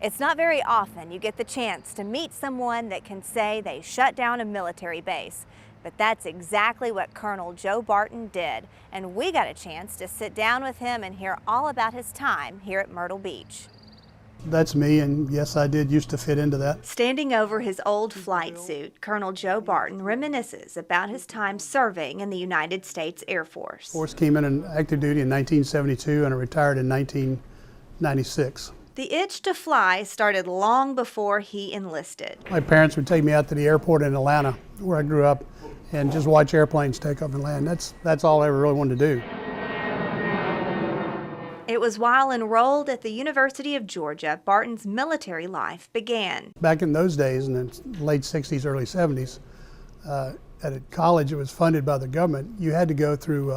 It's not very often you get the chance to meet someone that can say they shut down a military base, but that's exactly what Colonel Joe Barton did, and we got a chance to sit down with him and hear all about his time here at Myrtle Beach. That's me, and yes, I did used to fit into that. Standing over his old flight suit, Colonel Joe Barton reminisces about his time serving in the United States Air Force. Force came in active duty in 1972 and I retired in 1996. The itch to fly started long before he enlisted. My parents would take me out to the airport in Atlanta, where I grew up, and just watch airplanes take off and land. That's all I ever really wanted to do. It was while enrolled at the University of Georgia, Barton's military life began. Back in those days, in the late 60s, early 70s, at a college that was funded by the government, you had to go through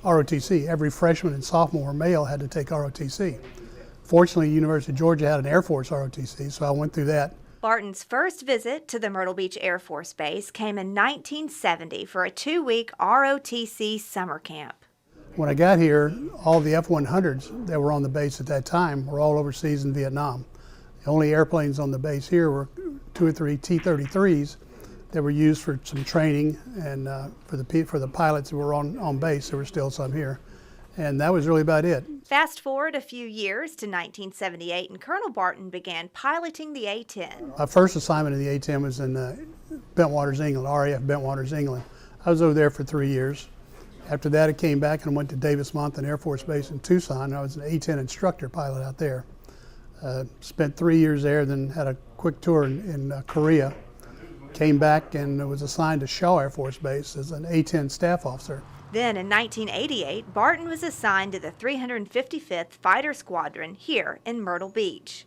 ROTC. Every freshman and sophomore male had to take ROTC. Fortunately, University of Georgia had an Air Force ROTC, so I went through that. Barton's first visit to the Myrtle Beach Air Force Base came in 1970 for a 2-week ROTC summer camp. When I got here, all the F-100s that were on the base at that time were all overseas in Vietnam. The only airplanes on the base here were 2 or 3 T-33s that were used for some training, and for the pilots who were on base, there were still some here. And that was really about it. Fast forward a few years to 1978, and Colonel Barton began piloting the A-10. My first assignment in the A-10 was in Bentwaters, England, RAF Bentwaters, England. I was over there for 3 years. After that, I came back and went to Davis-Monthan Air Force Base in Tucson. I was an A-10 instructor pilot out there. Spent 3 years there, then had a quick tour in Korea. Came back and was assigned to Shaw Air Force Base as an A-10 staff officer. Then in 1988, Barton was assigned to the 355th Fighter Squadron here in Myrtle Beach.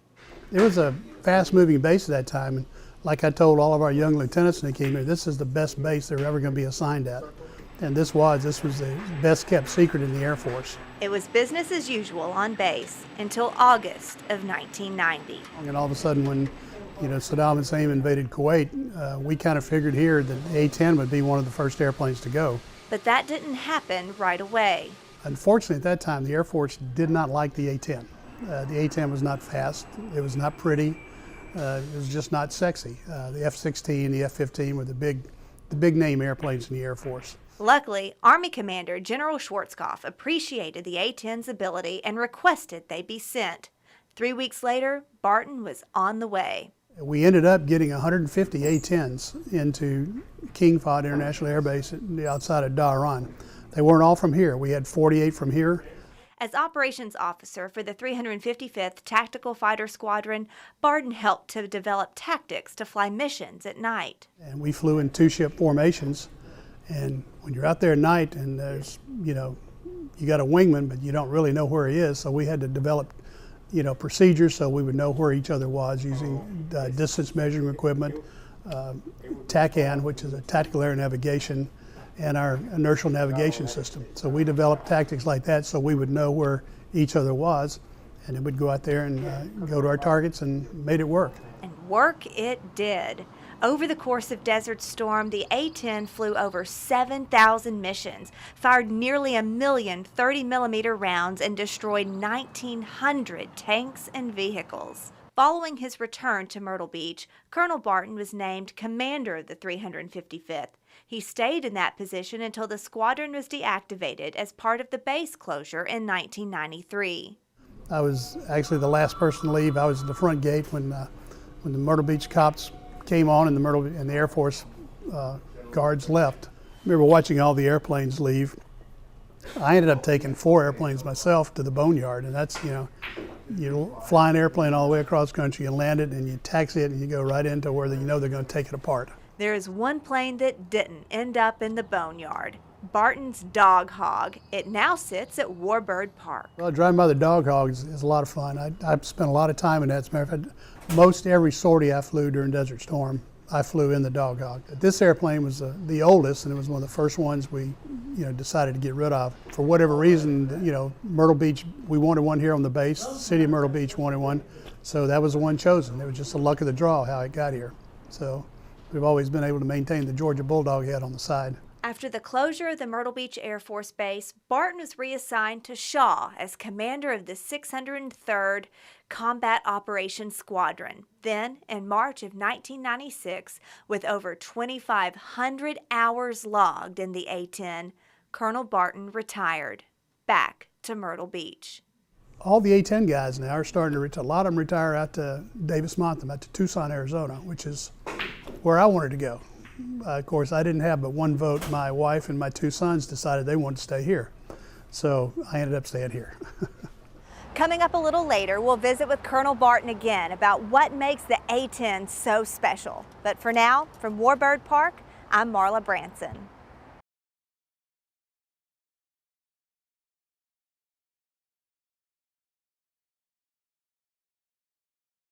It was a fast-moving base at that time, and like I told all of our young lieutenants when they came here, this is the best base they're ever going to be assigned at. And this was the best-kept secret in the Air Force. It was business as usual on base until August of 1990. And all of a sudden, when Saddam Hussein invaded Kuwait, we kind of figured here that A-10 would be one of the first airplanes to go. But that didn't happen right away. Unfortunately, at that time, the Air Force did not like the A-10. The A-10 was not fast, it was not pretty, it was just not sexy. The F-16, the F-15 were the big name airplanes in the Air Force. Luckily, Army Commander General Schwarzkopf appreciated the A-10's ability and requested they be sent. 3 weeks later, Barton was on the way. We ended up getting 150 A-10s into King Fahd International Air Base outside of Dhahran. They weren't all from here. We had 48 from here. As operations officer for the 355th Tactical Fighter Squadron, Barton helped to develop tactics to fly missions at night. And we flew in 2-ship formations. And when you're out there at night and there's, you got a wingman, but you don't really know where he is, so we had to develop procedures so we would know where each other was using distance measuring equipment, TACAN, which is a tactical air navigation, and our inertial navigation system. So we developed tactics like that so we would know where each other was, and then we'd go out there and go to our targets and made it work. And work it did. Over the course of Desert Storm, the A-10 flew over 7,000 missions, fired nearly 1 million 30mm rounds, and destroyed 1,900 tanks and vehicles. Following his return to Myrtle Beach, Colonel Barton was named commander of the 355th. He stayed in that position until the squadron was deactivated as part of the base closure in 1993. I was actually the last person to leave. I was at the front gate when the Myrtle Beach cops came on and the Air Force guards left. I remember watching all the airplanes leave. I ended up taking 4 airplanes myself to the boneyard, and that's, you fly an airplane all the way across country, you land it and you taxi it and you go right into where they're going to take it apart. There is one plane that didn't end up in the boneyard. Barton's Dog Hog. It now sits at Warbird Park. Well, driving by the Dog Hog is a lot of fun. I've spent a lot of time in that. As a matter of fact, most every sortie I flew during Desert Storm, I flew in the Dog Hog. This airplane was the oldest, and it was one of the first ones we decided to get rid of. For whatever reason, Myrtle Beach, we wanted one here on the base. The city of Myrtle Beach wanted one, so that was the one chosen. It was just the luck of the draw how it got here. So we've always been able to maintain the Georgia Bulldog head on the side. After the closure of the Myrtle Beach Air Force Base, Barton was reassigned to Shaw as commander of the 603rd Combat Operations Squadron. Then, in March of 1996, with over 2,500 hours logged in the A-10, Colonel Barton retired, back to Myrtle Beach. All the A-10 guys now are starting to retire. A lot of them retire out to Davis-Monthan, out to Tucson, Arizona, which is where I wanted to go. Of course, I didn't have but one vote. My wife and my two sons decided they wanted to stay here. So I ended up staying here. Coming up a little later, we'll visit with Colonel Barton again about what makes the A-10 so special. But for now, from Warbird Park, I'm Marla Branson.